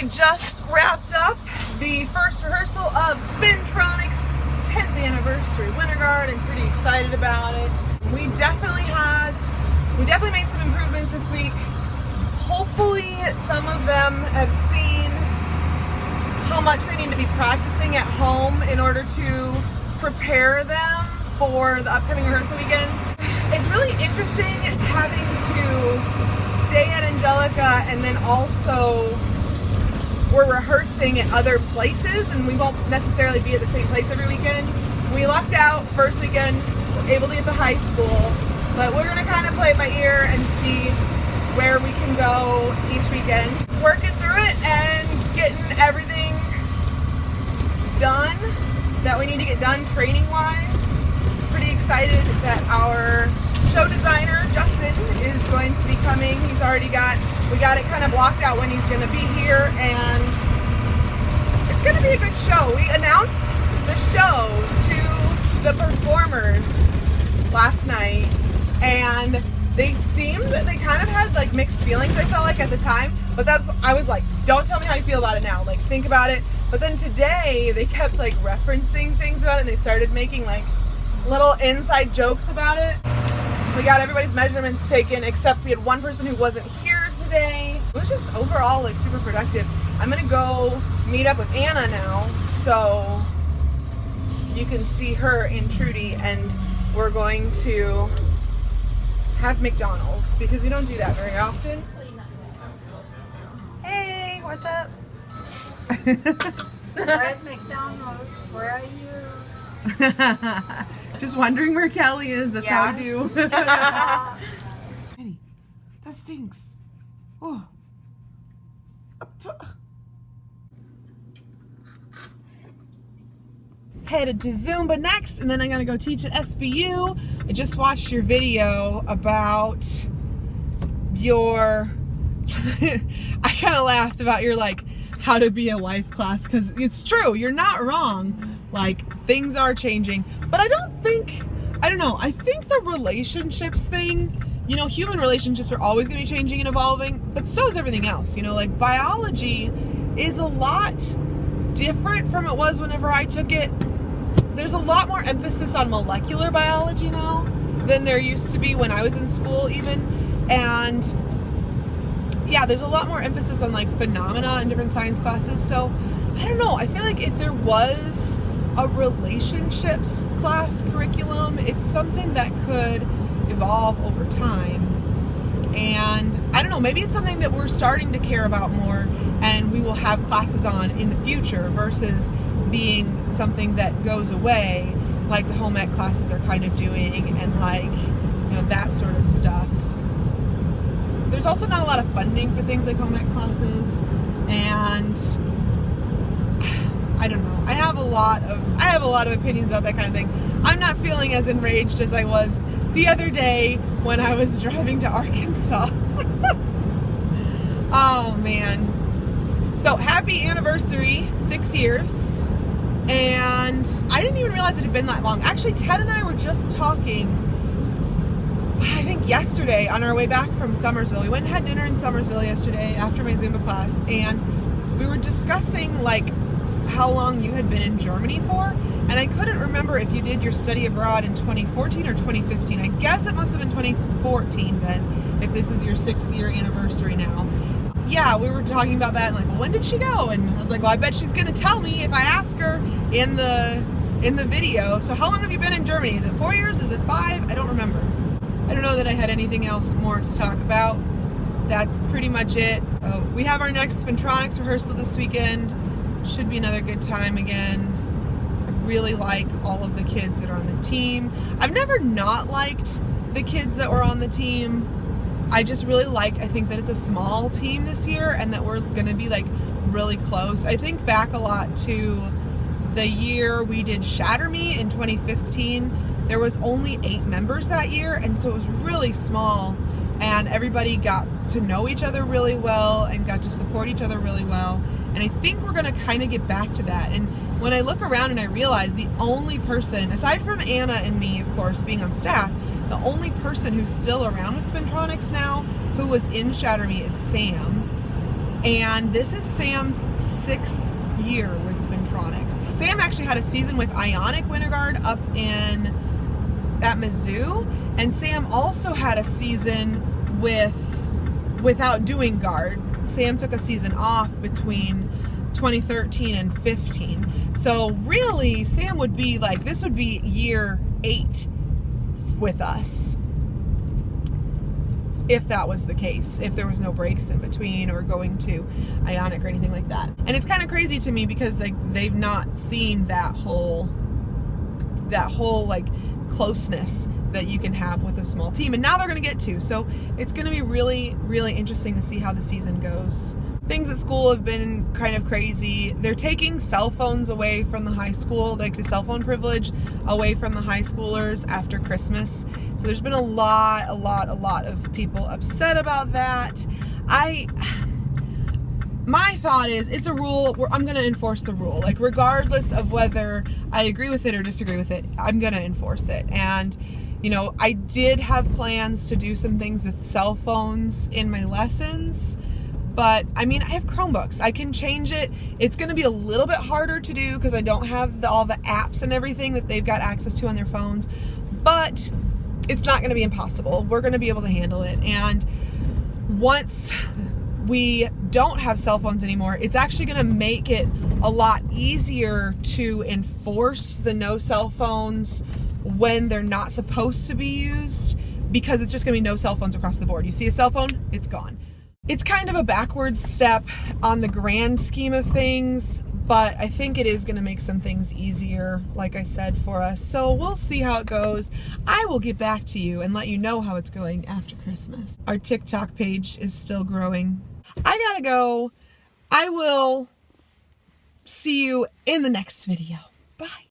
We just wrapped up the first rehearsal of Spintronics' 10th anniversary Winter Guard and pretty excited about it. We definitely made some improvements this week. Hopefully some of them have seen how much they need to be practicing at home in order to prepare them for the upcoming rehearsal weekends. It's really interesting having to stay at Angelica and then also we're rehearsing at other places and we won't necessarily be at the same place every weekend. We lucked out first weekend, we're able to get to high school, but we're gonna kind of play it by ear and see where we can go each weekend. Working through it and getting everything done that we need to get done training wise. Pretty excited that our show designer, Justin, is going to be coming. We got it kind of blocked out when he's gonna be here and it's gonna be a good show. We announced the show to the performers last night and they kind of had like mixed feelings, I felt like at the time, but I was like, don't tell me how you feel about it now, like think about it. But then today they kept like referencing things about it and they started making like little inside jokes about it. We got everybody's measurements taken except we had one person who wasn't here today. It was just overall like super productive. I'm gonna go meet up with Anna now so you can see her in Trudy and we're going to have McDonald's because we don't do that very often. Hey, what's up? We're at McDonald's. Where are you? Just wondering where Kelly is. That's how we do. Penny, that stinks. Oh. Headed to Zumba next, and then I'm gonna go teach at SBU. I just watched your video about your. I kind of laughed about your like how to be a wife class because it's true. You're not wrong. Like things are changing, but I don't know. I think the relationships thing. You know, human relationships are always going to be changing and evolving, but so is everything else. You know, like biology is a lot different from it was whenever I took it. There's a lot more emphasis on molecular biology now than there used to be when I was in school even. And yeah, there's a lot more emphasis on like phenomena in different science classes. So I don't know. I feel like if there was a relationships class curriculum, it's something that could evolve over time. And I don't know, maybe it's something that we're starting to care about more and we will have classes on in the future versus being something that goes away like the home ec classes are kind of doing and like, you know, that sort of stuff. There's also not a lot of funding for things like home ec classes and I don't know. I have a lot of opinions about that kind of thing. I'm not feeling as enraged as I was the other day when I was driving to Arkansas. Oh man. So happy anniversary, 6 years. And I didn't even realize it had been that long. Actually, Ted and I were just talking, I think yesterday on our way back from Summersville. We went and had dinner in Summersville yesterday after my Zumba class. And we were discussing like how long you had been in Germany for. And I couldn't remember if you did your study abroad in 2014 or 2015. I guess it must have been 2014 then, if this is your 6th year anniversary now. Yeah, we were talking about that and like, well, when did she go? And I was like, well, I bet she's gonna tell me if I ask her in the video. So how long have you been in Germany? Is it 4 years? Is it 5? I don't remember. I don't know that I had anything else more to talk about. That's pretty much it. We have our next Spintronics rehearsal this weekend. Should be another good time again. I really like all of the kids that are on the team. I've never not liked the kids that were on the team. I just really I think that it's a small team this year and that we're going to be like really close. I think back a lot to the year we did Shatter Me in 2015. There was only 8 members that year and so it was really small and everybody got to know each other really well and got to support each other really well. And I think we're going to kind of get back to that. And when I look around and I realize the only person, aside from Anna and me, of course, being on staff, the only person who's still around with Spintronics now who was in Shatter Me is Sam. And this is Sam's 6th year with Spintronics. Sam actually had a season with Ionic Winter Guard up at Mizzou, and Sam also had a season without doing guard. Sam took a season off between 2013 and 15. So really, Sam would be like, this would be year 8 with us, if that was the case, if there was no breaks in between or going to Ionic or anything like that. And it's kind of crazy to me because like they've not seen that whole like closeness that you can have with a small team, and now they're going to get to. So it's going to be really, really interesting to see how the season goes. Things at school have been kind of crazy. They're taking cell phones away from the high school, like the cell phone privilege away from the high schoolers after Christmas. So there's been a lot of people upset about that. My thought is, it's a rule. I'm going to enforce the rule. Like, regardless of whether I agree with it or disagree with it, I'm going to enforce it. And, you know, I did have plans to do some things with cell phones in my lessons. But, I mean, I have Chromebooks. I can change it. It's going to be a little bit harder to do because I don't have all the apps and everything that they've got access to on their phones. But it's not going to be impossible. We're going to be able to handle it. And once we don't have cell phones anymore, it's actually going to make it a lot easier to enforce the no cell phones when they're not supposed to be used, because it's just going to be no cell phones across the board. You see a cell phone, it's gone. It's kind of a backwards step on the grand scheme of things, but I think it is going to make some things easier, like I said, for us. So we'll see how it goes. I will get back to you and let you know how it's going after Christmas. Our TikTok page is still growing. I gotta go. I will see you in the next video. Bye.